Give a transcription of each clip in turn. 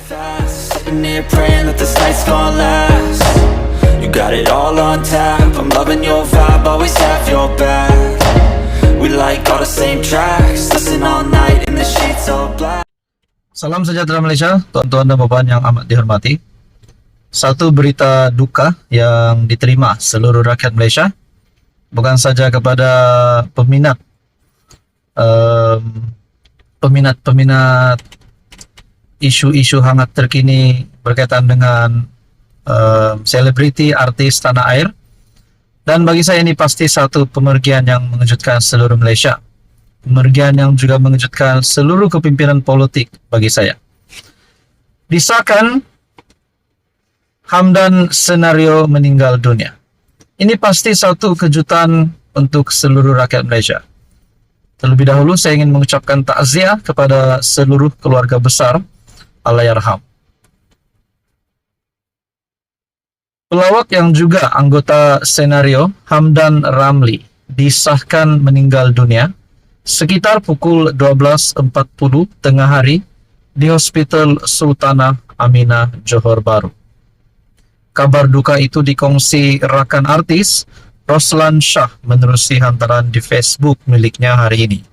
fast, sitting here praying that this night's gonna last. You got it all on tap, I'm loving your vibe, always have your back. We like all the same tracks, listen all night in the sheets all black. Salam sejahtera Malaysia, tuan-tuan dan puan yang amat dihormati. Satu berita duka yang diterima seluruh rakyat Malaysia, bukan saja kepada peminat isu-isu hangat terkini berkaitan dengan selebriti artis tanah air, dan bagi saya ini pasti satu pemergian yang mengejutkan seluruh Malaysia, pemergian yang juga mengejutkan seluruh kepimpinan politik bagi saya. Disahkan Hamdan Senario meninggal dunia. Ini pasti satu kejutan untuk seluruh rakyat Malaysia. Terlebih dahulu saya ingin mengucapkan takziah kepada seluruh keluarga besar Allahyarham. Pelawak yang juga anggota Senario, Hamdan Ramli, disahkan meninggal dunia sekitar pukul 12.40 tengah hari di Hospital Sultanah Aminah, Johor Bahru. Kabar duka itu dikongsi rakan artis Roslan Shah menerusi hantaran di Facebook miliknya hari ini.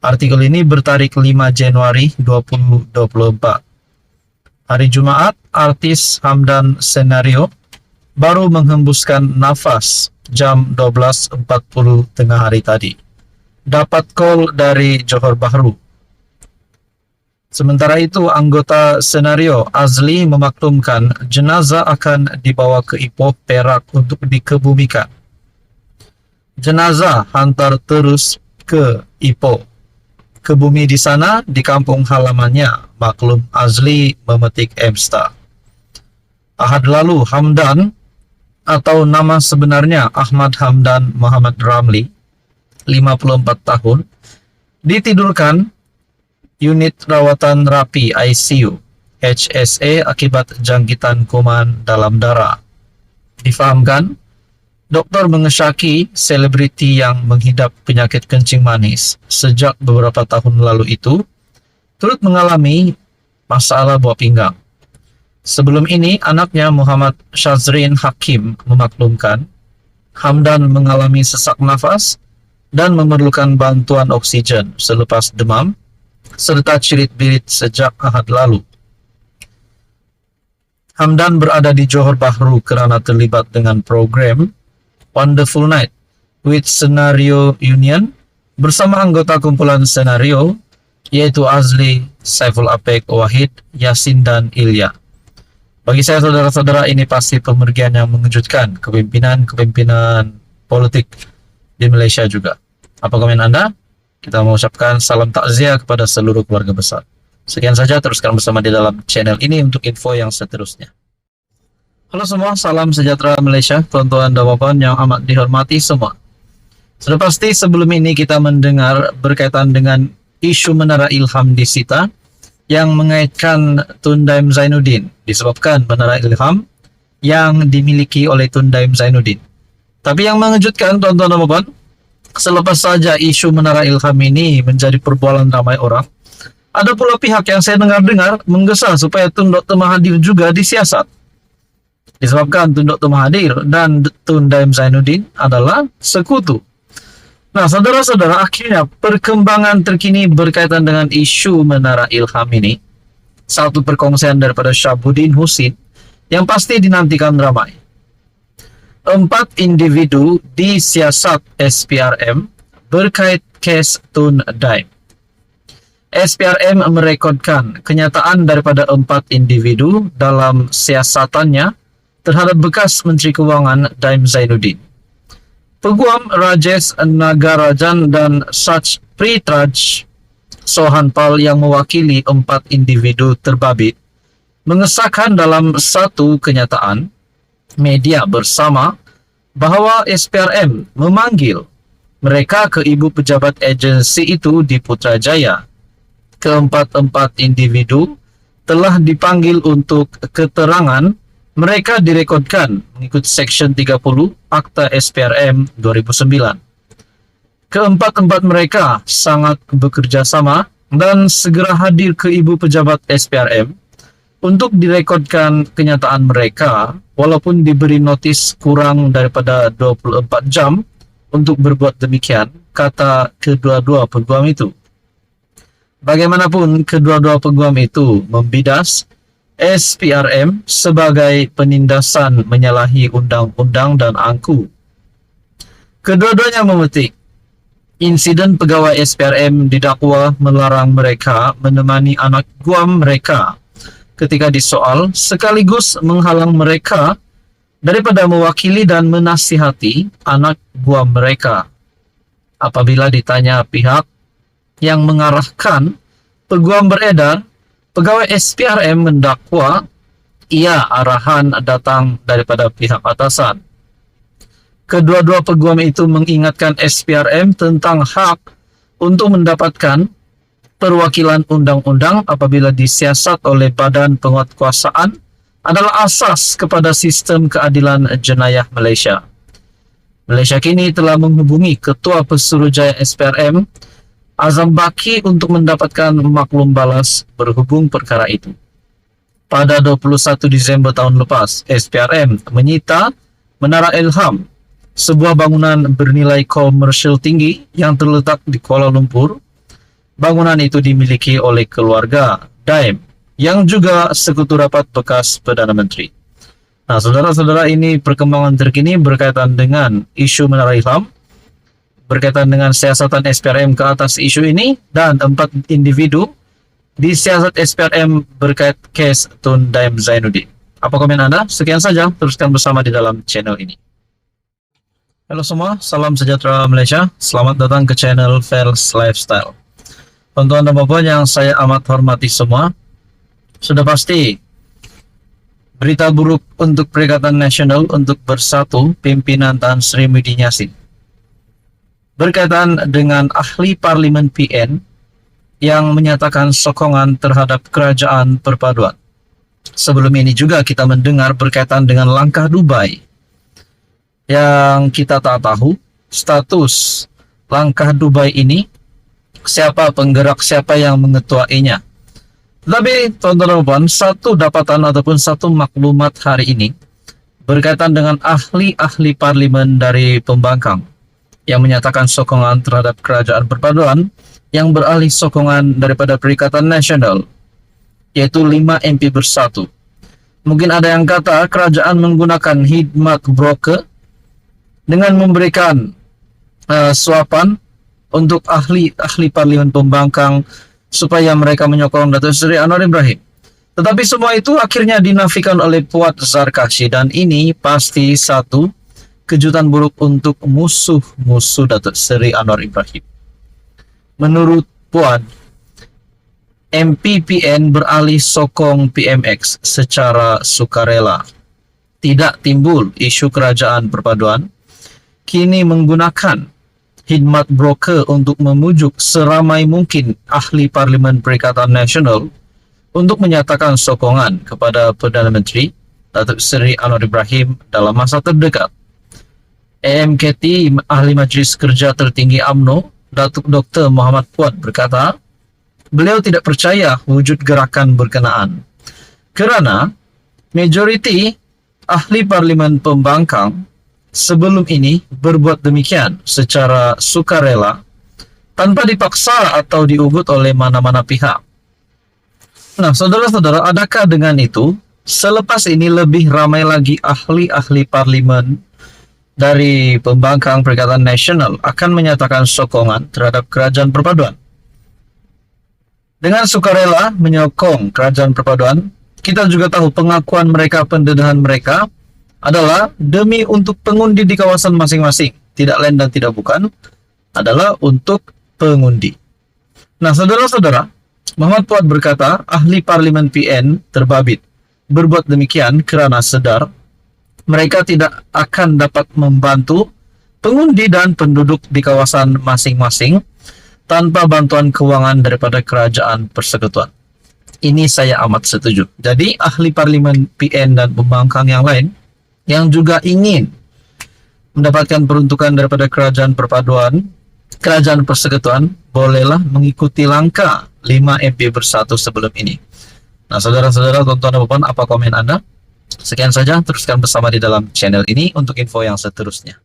Artikel ini bertarik 5 Januari 2024. Hari Jumaat, artis Hamdan Senario baru menghembuskan nafas jam 12.40 tengah hari tadi. Dapat call dari Johor Bahru. Sementara itu, anggota Senario Azli memaklumkan jenazah akan dibawa ke Ipoh, Perak untuk dikebumikan. Jenazah hantar terus ke Ipoh. Ke bumi di sana, di kampung halamannya, maklum Azli memetik Msta. Ahad lalu, Hamdan atau nama sebenarnya Ahmad Hamdan Muhammad Ramli, 54 tahun, ditidurkan unit rawatan rapi ICU HSA akibat jangkitan kuman dalam darah. Difahamkan, dokter mengesyaki selebriti yang menghidap penyakit kencing manis sejak beberapa tahun lalu itu turut mengalami masalah buah pinggang. Sebelum ini, anaknya Muhammad Shazrin Hakim memaklumkan Hamdan mengalami sesak nafas dan memerlukan bantuan oksigen selepas demam serta cirit-birit sejak Ahad lalu. Hamdan berada di Johor Bahru kerana terlibat dengan program Wonderful Night with Senario Union bersama anggota kumpulan Senario yaitu Azli, Saiful Apek, Wahid, Yasin dan Ilya. Bagi saya saudara-saudara, ini pasti pemergian yang mengejutkan kepimpinan politik di Malaysia juga. Apa komen Anda? Kita mengucapkan salam takziah kepada seluruh keluarga besar. Sekian saja, teruskan bersama di dalam channel ini untuk info yang seterusnya. Halo semua, salam sejahtera Malaysia, tuan-tuan dan puan yang amat dihormati semua. Sudah pasti sebelum ini kita mendengar berkaitan dengan isu Menara Ilham disita yang mengaitkan Tun Daim Zainuddin, disebabkan Menara Ilham yang dimiliki oleh Tun Daim Zainuddin. Tapi yang mengejutkan tuan-tuan dan puan, selepas saja isu Menara Ilham ini menjadi perbualan ramai orang, ada pula pihak yang saya dengar-dengar menggesa supaya Tun Dr. Mahathir juga disiasat. Disebabkan Tun Dr. Mahathir dan Tun Daim Zainuddin adalah sekutu. Nah, saudara-saudara, akhirnya perkembangan terkini berkaitan dengan isu Menara Ilham ini, satu perkongsian daripada Syabuddin Husin yang pasti dinantikan ramai. 4 individu disiasat SPRM berkait kes Tun Daim. SPRM merekodkan kenyataan daripada 4 individu dalam siasatannya terhadap bekas Menteri Kewangan Daim Zainuddin. Peguam Rajesh Nagarajan dan Sach Pritraj Sohanpal yang mewakili 4 individu terbabit mengesahkan dalam satu kenyataan media bersama bahawa SPRM memanggil mereka ke ibu pejabat agensi itu di Putrajaya. Keempat-empat individu telah dipanggil untuk keterangan. Mereka direkodkan mengikut Seksyen 30 Akta SPRM 2009. Keempat-empat mereka sangat bekerja sama dan segera hadir ke ibu pejabat SPRM Untuk direkodkan kenyataan mereka, walaupun diberi notis kurang daripada 24 jam untuk berbuat demikian, kata kedua-dua peguam itu. Bagaimanapun, kedua-dua peguam itu membidas SPRM sebagai penindasan menyalahi undang-undang dan angku. Kedua-duanya memetik, insiden pegawai SPRM didakwa melarang mereka menemani anak guam mereka ketika disoal, sekaligus menghalang mereka daripada mewakili dan menasihati anak guam mereka. Apabila ditanya pihak yang mengarahkan peguam beredar, pegawai SPRM mendakwa ia arahan datang daripada pihak atasan. Kedua-dua peguam itu mengingatkan SPRM tentang hak untuk mendapatkan perwakilan undang-undang apabila disiasat oleh badan penguatkuasaan adalah asas kepada sistem keadilan jenayah Malaysia. Malaysia kini telah menghubungi Ketua Pesuruhjaya SPRM, Azam Baki, untuk mendapatkan maklum balas berhubung perkara itu. Pada 21 Disember tahun lepas, SPRM menyita Menara Ilham, sebuah bangunan bernilai komersial tinggi yang terletak di Kuala Lumpur. Bangunan itu dimiliki oleh keluarga Daim, yang juga sekutu rapat bekas Perdana Menteri. Nah, saudara-saudara, ini perkembangan terkini berkaitan dengan isu Menara Ilham, berkaitan dengan siasatan SPRM ke atas isu ini, dan 4 individu di siasat SPRM berkait kes Tun Daim Zainuddin. Apa komen Anda? Sekian saja, teruskan bersama di dalam channel ini. Halo semua, salam sejahtera Malaysia. Selamat datang ke channel Fels Lifestyle. Tuan-tuan dan puan yang saya amat hormati semua, sudah pasti berita buruk untuk Perikatan Nasional untuk Bersatu pimpinan Tan Sri Muhyiddin Yassin berkaitan dengan ahli Parlimen PN yang menyatakan sokongan terhadap kerajaan perpaduan. Sebelum ini juga kita mendengar berkaitan dengan langkah Dubai yang kita tak tahu status langkah Dubai ini, siapa penggerak, siapa yang mengetuainya. Tapi tuan-tuan dan puan, satu dapatan ataupun satu maklumat hari ini berkaitan dengan ahli-ahli parlimen dari pembangkang yang menyatakan sokongan terhadap kerajaan perpaduan yang beralih sokongan daripada Perikatan Nasional, yaitu 5 MP Bersatu. Mungkin ada yang kata kerajaan menggunakan khidmat broker dengan memberikan suapan untuk ahli parlimen pembangkang supaya mereka menyokong Datuk Seri Anwar Ibrahim. Tetapi semua itu akhirnya dinafikan oleh Puat Zarkashi, dan ini pasti satu kejutan buruk untuk musuh-musuh Datuk Seri Anwar Ibrahim. Menurut Puan, MPPN beralih sokong PMX secara sukarela. Tidak timbul isu kerajaan perpaduan, kini menggunakan khidmat broker untuk memujuk seramai mungkin ahli Parlimen Perikatan Nasional untuk menyatakan sokongan kepada Perdana Menteri Datuk Seri Anwar Ibrahim dalam masa terdekat. AMKT, Ahli Majlis Kerja Tertinggi UMNO, Datuk Dr. Muhammad Puat berkata, beliau tidak percaya wujud gerakan berkenaan kerana majoriti ahli Parlimen pembangkang sebelum ini berbuat demikian secara sukarela tanpa dipaksa atau diugut oleh mana-mana pihak. Nah, saudara-saudara, adakah dengan itu selepas ini lebih ramai lagi ahli-ahli parlimen dari pembangkang Perikatan Nasional akan menyatakan sokongan terhadap kerajaan perpaduan? Dengan sukarela menyokong kerajaan perpaduan, kita juga tahu pengakuan mereka, pendedahan mereka adalah demi untuk pengundi di kawasan masing-masing, tidak lain dan tidak bukan adalah untuk pengundi. Nah, saudara-saudara, Muhammad Puat berkata ahli Parlimen PN terbabit berbuat demikian kerana sedar mereka tidak akan dapat membantu pengundi dan penduduk di kawasan masing-masing tanpa bantuan keuangan daripada kerajaan persekutuan. Ini saya amat setuju. Jadi ahli Parlimen PN dan pembangkang yang lain yang juga ingin mendapatkan peruntukan daripada kerajaan perpaduan, kerajaan persekutuan, bolehlah mengikuti langkah 5 MP Bersatu sebelum ini. Nah, saudara-saudara, tonton apa komen Anda? Sekian saja, teruskan bersama di dalam channel ini untuk info yang seterusnya.